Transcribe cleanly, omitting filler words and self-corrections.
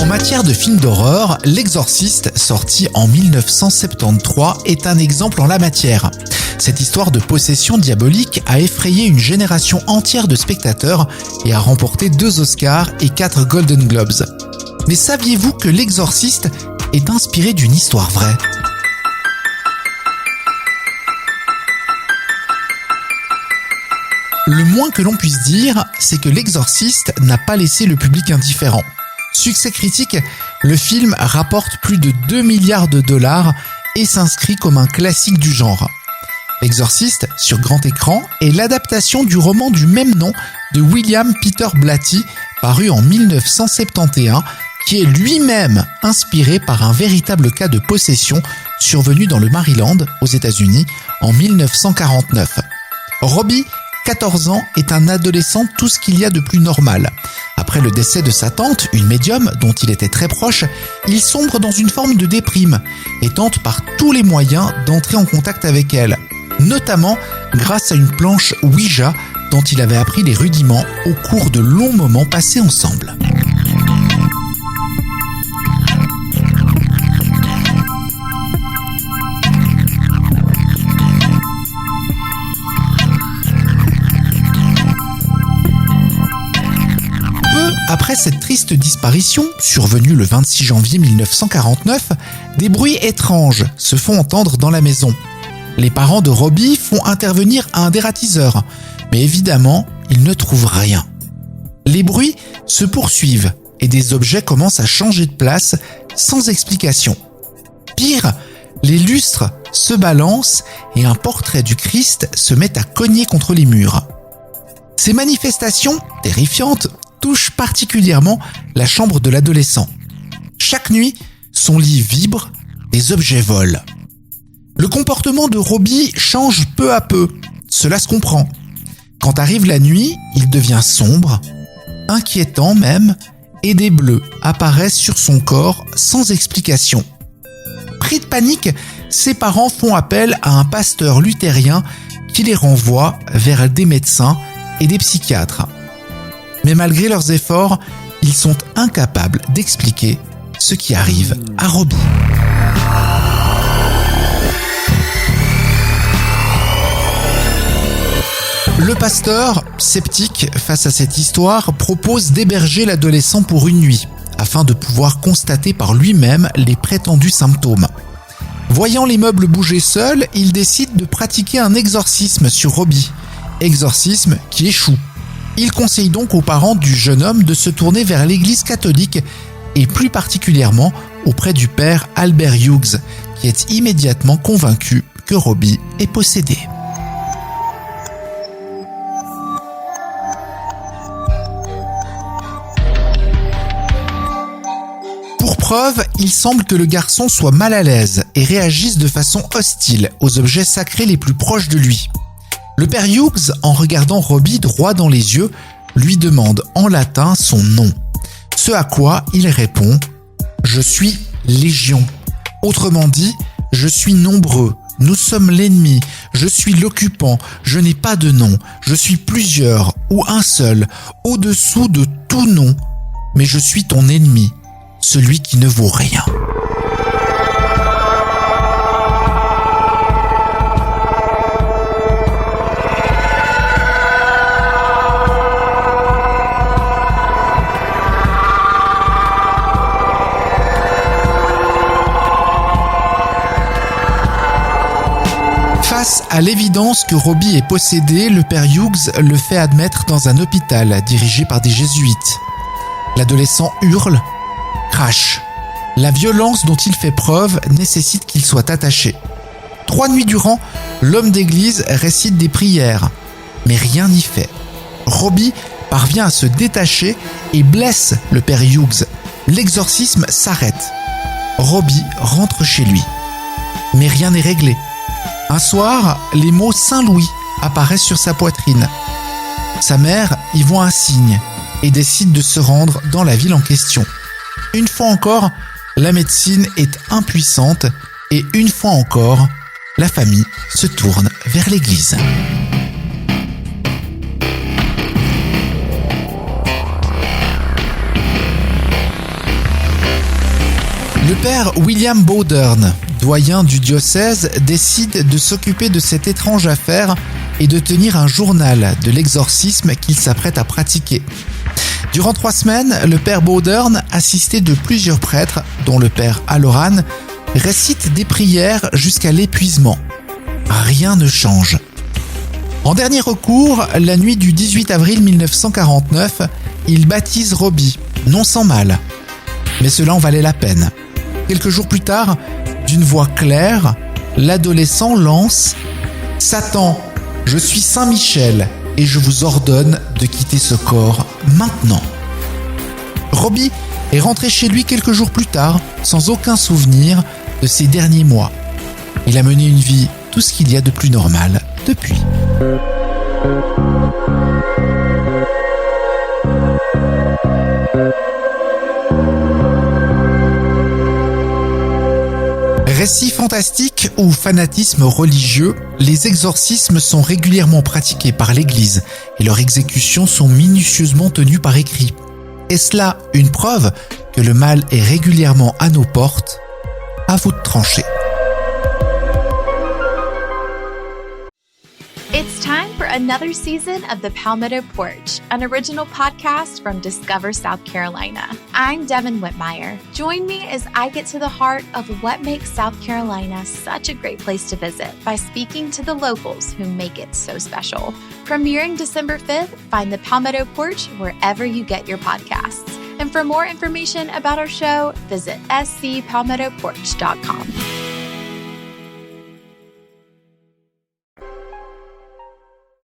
matière de film d'horreur, L'Exorciste, sorti en 1973, est un exemple en la matière. Cette histoire de possession diabolique a effrayé une génération entière de spectateurs et a remporté 2 Oscars et 4 Golden Globes. Mais saviez-vous que L'Exorciste est inspiré d'une histoire vraie ? Le moins que l'on puisse dire, c'est que L'Exorciste n'a pas laissé le public indifférent. Succès critique, le film rapporte plus de 2 milliards de dollars et s'inscrit comme un classique du genre. L'Exorciste, sur grand écran, est l'adaptation du roman du même nom de William Peter Blatty, paru en 1971, qui est lui-même inspiré par un véritable cas de possession survenu dans le Maryland, aux États-Unis, en 1949. Robbie, 14 ans, est un adolescent tout ce qu'il y a de plus normal. Après le décès de sa tante, une médium dont il était très proche, il sombre dans une forme de déprime et tente par tous les moyens d'entrer en contact avec elle, notamment grâce à une planche Ouija dont il avait appris les rudiments au cours de longs moments passés ensemble. Après cette triste disparition, survenue le 26 janvier 1949, des bruits étranges se font entendre dans la maison. Les parents de Robbie font intervenir un dératiseur, mais évidemment, ils ne trouvent rien. Les bruits se poursuivent et des objets commencent à changer de place sans explication. Pire, les lustres se balancent et un portrait du Christ se met à cogner contre les murs. Ces manifestations, terrifiantes, touche particulièrement la chambre de l'adolescent. Chaque nuit, son lit vibre, des objets volent. Le comportement de Robbie change peu à peu, cela se comprend. Quand arrive la nuit, il devient sombre, inquiétant même, et des bleus apparaissent sur son corps sans explication. Pris de panique, ses parents font appel à un pasteur luthérien qui les renvoie vers des médecins et des psychiatres. Mais malgré leurs efforts, ils sont incapables d'expliquer ce qui arrive à Robbie. Le pasteur, sceptique face à cette histoire, propose d'héberger l'adolescent pour une nuit, afin de pouvoir constater par lui-même les prétendus symptômes. Voyant les meubles bouger seuls, il décide de pratiquer un exorcisme sur Robbie, exorcisme qui échoue. Il conseille donc aux parents du jeune homme de se tourner vers l'église catholique et plus particulièrement auprès du père Albert Hughes, qui est immédiatement convaincu que Robbie est possédé. Pour preuve, il semble que le garçon soit mal à l'aise et réagisse de façon hostile aux objets sacrés les plus proches de lui. Le père Hughes, en regardant Robbie droit dans les yeux, lui demande en latin son nom. Ce à quoi il répond « Je suis Légion ». Autrement dit, « Je suis nombreux, nous sommes l'ennemi, je suis l'occupant, je n'ai pas de nom, je suis plusieurs ou un seul, au-dessous de tout nom, mais je suis ton ennemi, celui qui ne vaut rien ». Face à l'évidence que Robbie est possédé, le père Hughes le fait admettre dans un hôpital dirigé par des jésuites. L'adolescent hurle, crache. La violence dont il fait preuve nécessite qu'il soit attaché. 3 nuits durant, l'homme d'église récite des prières, mais rien n'y fait. Robbie parvient à se détacher et blesse le père Hughes. L'exorcisme s'arrête. Robbie rentre chez lui. Mais rien n'est réglé. Un soir, les mots Saint-Louis apparaissent sur sa poitrine. Sa mère y voit un signe et décide de se rendre dans la ville en question. Une fois encore, la médecine est impuissante et une fois encore, la famille se tourne vers l'église. Le père William Bowdern, doyen du diocèse, décide de s'occuper de cette étrange affaire et de tenir un journal de l'exorcisme qu'il s'apprête à pratiquer. Durant 3 semaines, le père Bowdern, assisté de plusieurs prêtres, dont le père Halloran, récite des prières jusqu'à l'épuisement. Rien ne change. En dernier recours, la nuit du 18 avril 1949, il baptise Robbie, non sans mal. Mais cela en valait la peine. Quelques jours plus tard, d'une voix claire, l'adolescent lance « Satan, je suis Saint Michel et je vous ordonne de quitter ce corps maintenant. » Robbie est rentré chez lui quelques jours plus tard, sans aucun souvenir de ses derniers mois. Il a mené une vie tout ce qu'il y a de plus normal depuis. Récits fantastiques ou fanatisme religieux, les exorcismes sont régulièrement pratiqués par l'Église et leurs exécutions sont minutieusement tenues par écrit. Est-ce là une preuve que le mal est régulièrement à nos portes? À vous de trancher. It's time for another season of the Palmetto Porch, an original podcast from Discover South Carolina. I'm Devin Whitmire. Join me as I get to the heart of what makes South Carolina such a great place to visit by speaking to the locals who make it so special. Premiering December 5th, find the Palmetto Porch wherever you get your podcasts. And for more information about our show, visit scpalmettoporch.com.